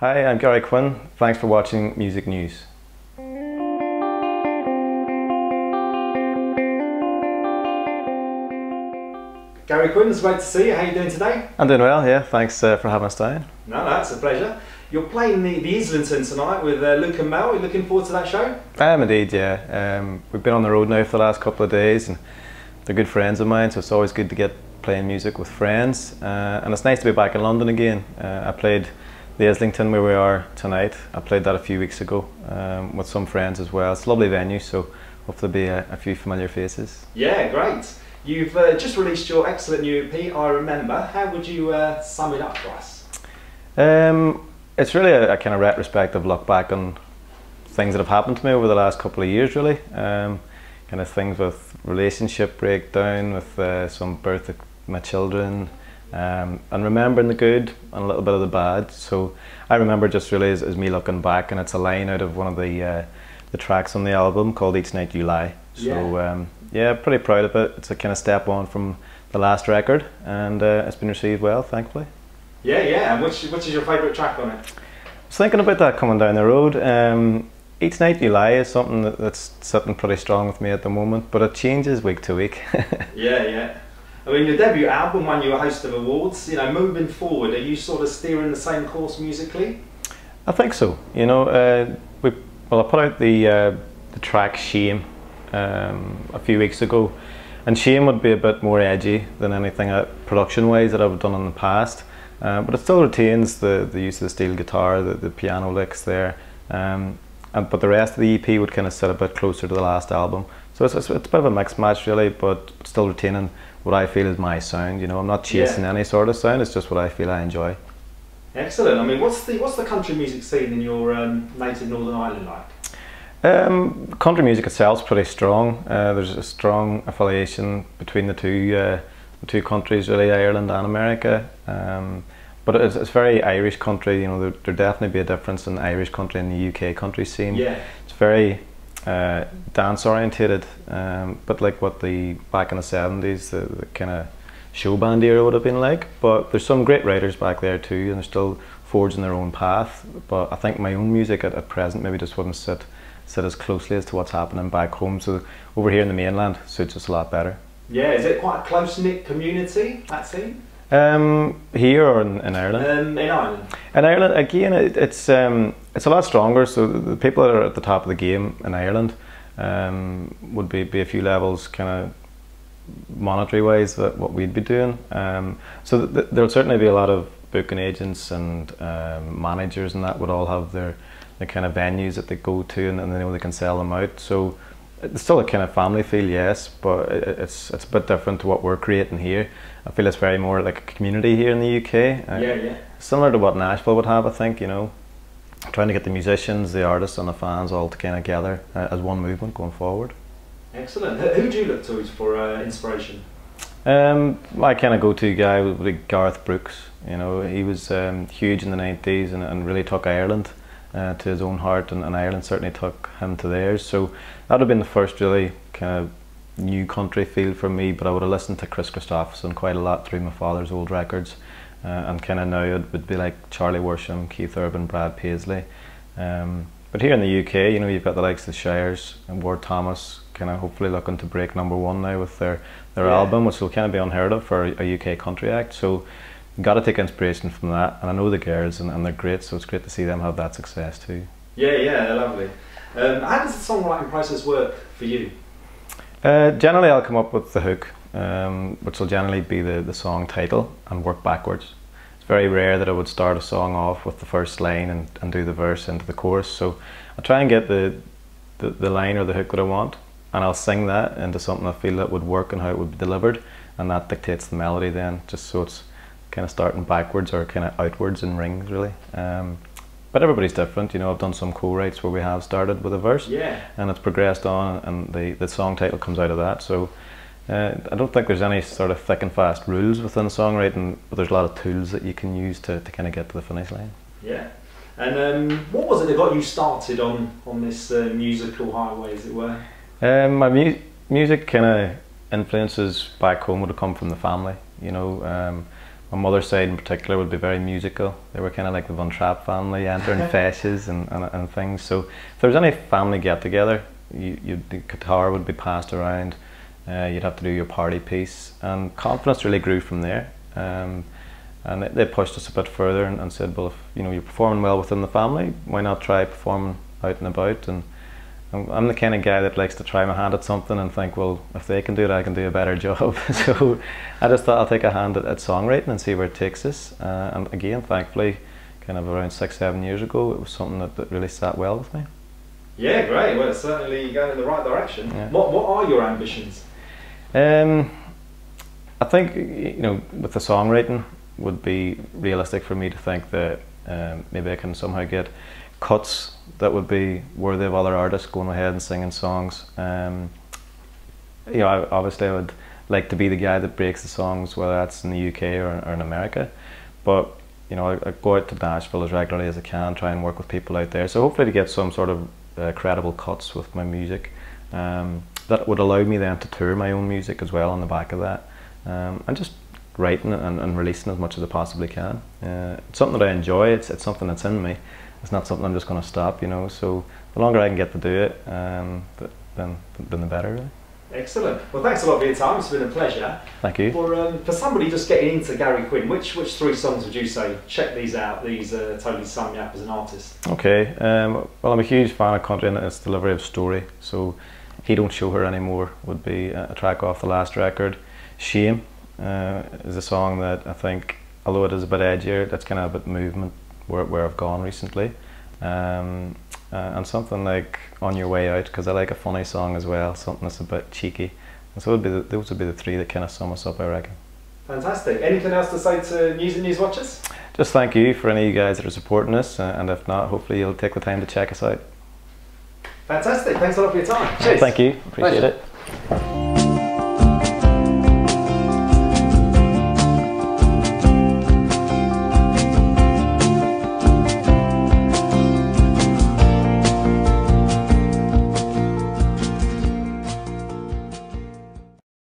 Hi, I'm Gary Quinn. Thanks for watching Music News. Gary Quinn, it's great to see you. How are you doing today? I'm doing well, yeah. Thanks for having us down. No, it's a pleasure. You're playing the Islington tonight with Luke and Mel. Are you looking forward to that show? I am indeed, yeah. We've been on the road now for the last couple of days and they're good friends of mine, so it's always good to get playing music with friends. And it's nice to be back in London again. I played the Islington where we are tonight. I played that a few weeks ago with some friends as well. It's a lovely venue, so hopefully there'll be a few familiar faces. Yeah, great. You've just released your excellent new EP, I Remember. How would you sum it up for us? It's really a kind of retrospective look back on things that have happened to me over the last couple of years, really. Kind of things with relationship breakdown, with some birth of my children, and remembering the good and a little bit of the bad. So I remember just really as me looking back, and it's a line out of one of the tracks on the album called Each Night You Lie. So yeah, pretty proud of it. It's a kind of step on from the last record, and it's been received well, thankfully. Yeah, and which is your favourite track on it? I was thinking about that coming down the road. Each Night You Lie is something that's sitting pretty strong with me at the moment, but it changes week to week. Yeah. I mean, your debut album won you a host of awards. You know, moving forward, are you sort of steering the same course musically? I think so. You know, I put out the track Shame a few weeks ago, and Shame would be a bit more edgy than anything production-wise that I've done in the past. But it still retains the use of the steel guitar, the piano licks there, but the rest of the EP would kind of sit a bit closer to the last album. So it's a bit of a mixed match really, but still retaining what I feel is my sound. You know, I'm not chasing any sort of sound. It's just what I feel I enjoy. Excellent. I mean, what's the country music scene in your native Northern Ireland like? Country music itself is pretty strong. There's a strong affiliation between the two countries, really, Ireland and America. But it's very Irish country. You know, there'd definitely be a difference in Irish country and the UK country scene. Yeah. It's very dance orientated, but like what back in the 70s, the kind of show band era would have been like. But there's some great writers back there too, and they're still forging their own path. But I think my own music at present maybe just wouldn't sit as closely as to what's happening back home. So over here in the mainland suits us a lot better. Yeah, is it quite a close-knit community, that scene? Here or in Ireland? In Ireland. In Ireland, again, it's a lot stronger. So the people that are at the top of the game in Ireland would be a few levels kind of monetary-wise what we'd be doing. So there'll certainly be a lot of booking agents and managers, and that would all have their kind of venues that they go to, and they know they can sell them out. So it's still a kind of family feel, yes, but it's a bit different to what we're creating here. I feel it's very more like a community here in the UK. Yeah. Similar to what Nashville would have, I think, you know. Trying to get the musicians, the artists and the fans all kind of together as one movement going forward. Excellent. Who do you look to for inspiration? My kind of go-to guy would be Garth Brooks. You know, he was huge in the 90s and really took Ireland to his own heart, and Ireland certainly took him to theirs. So that would have been the first really kind of new country feel for me. But I would have listened to Chris Christopherson quite a lot through my father's old records, and kind of now it would be like Charlie Worsham, Keith Urban, Brad Paisley. But here in the UK, you know, you've got the likes of the Shires and Ward Thomas, kind of hopefully looking to break #1 now with their album, which will kind of be unheard of for a UK country act. So got to take inspiration from that, and I know the girls and they're great, so it's great to see them have that success too. Yeah, they're lovely. How does the songwriting process work for you? Generally I'll come up with the hook, which will generally be the song title, and work backwards. It's very rare that I would start a song off with the first line and do the verse into the chorus. So I try and get the line or the hook that I want, and I'll sing that into something I feel that would work and how it would be delivered, and that dictates the melody then, just so it's kind of starting backwards or kind of outwards in rings really. But everybody's different, you know. I've done some co-writes where we have started with a verse, and it's progressed on, and the song title comes out of that. So I don't think there's any sort of thick and fast rules within songwriting, but there's a lot of tools that you can use to kind of get to the finish line. Yeah. And what was it that got you started on this musical highway, as it were? My music kind of influences back home would have come from the family. You know, my mother's side in particular would be very musical. They were kind of like the Von Trapp family, entering fèches and things. So if there was any family get together, the guitar would be passed around. You'd have to do your party piece, and confidence really grew from there. And they pushed us a bit further and said, well, if you're performing well within the family, why not try performing out and about? And I'm the kind of guy that likes to try my hand at something and think, well, if they can do it, I can do a better job. So I just thought I'll take a hand at songwriting and see where it takes us. And again, thankfully, kind of around 6-7 years ago, it was something that really sat well with me. Yeah, great. Well, it's certainly going in the right direction. Yeah. What are your ambitions? I think with the songwriting, would be realistic for me to think that maybe I can somehow get cuts that would be worthy of other artists going ahead and singing songs. Obviously I would like to be the guy that breaks the songs, whether that's in the UK or in America. But I go out to Nashville as regularly as I can, try and work with people out there. So hopefully to get some sort of credible cuts with my music. That would allow me then to tour my own music as well on the back of that. And just writing and releasing as much as I possibly can. It's something that I enjoy. It's something that's in me. It's not something I'm just going to stop. So the longer I can get to do it, then the better, really. Excellent. Well, thanks a lot for your time. It's been a pleasure. Thank you. For somebody just getting into Gary Quinn, which 3 songs would you say, check these out, these totally sum you up as an artist? Okay. Well, I'm a huge fan of country and its delivery of story. So He Don't Show Her Anymore would be a track off the last record. Shame is a song that I think, although it is a bit edgier, that's kind of a bit movement where I've gone recently. And something like On Your Way Out, because I like a funny song as well, something that's a bit cheeky. And so those would be the 3 that kind of sum us up, I reckon. Fantastic. Anything else to say to News and News watchers? Just thank you for any of you guys that are supporting us, and if not, hopefully you'll take the time to check us out. Fantastic. Thanks a lot for your time. Cheers. Thank you. Appreciate it.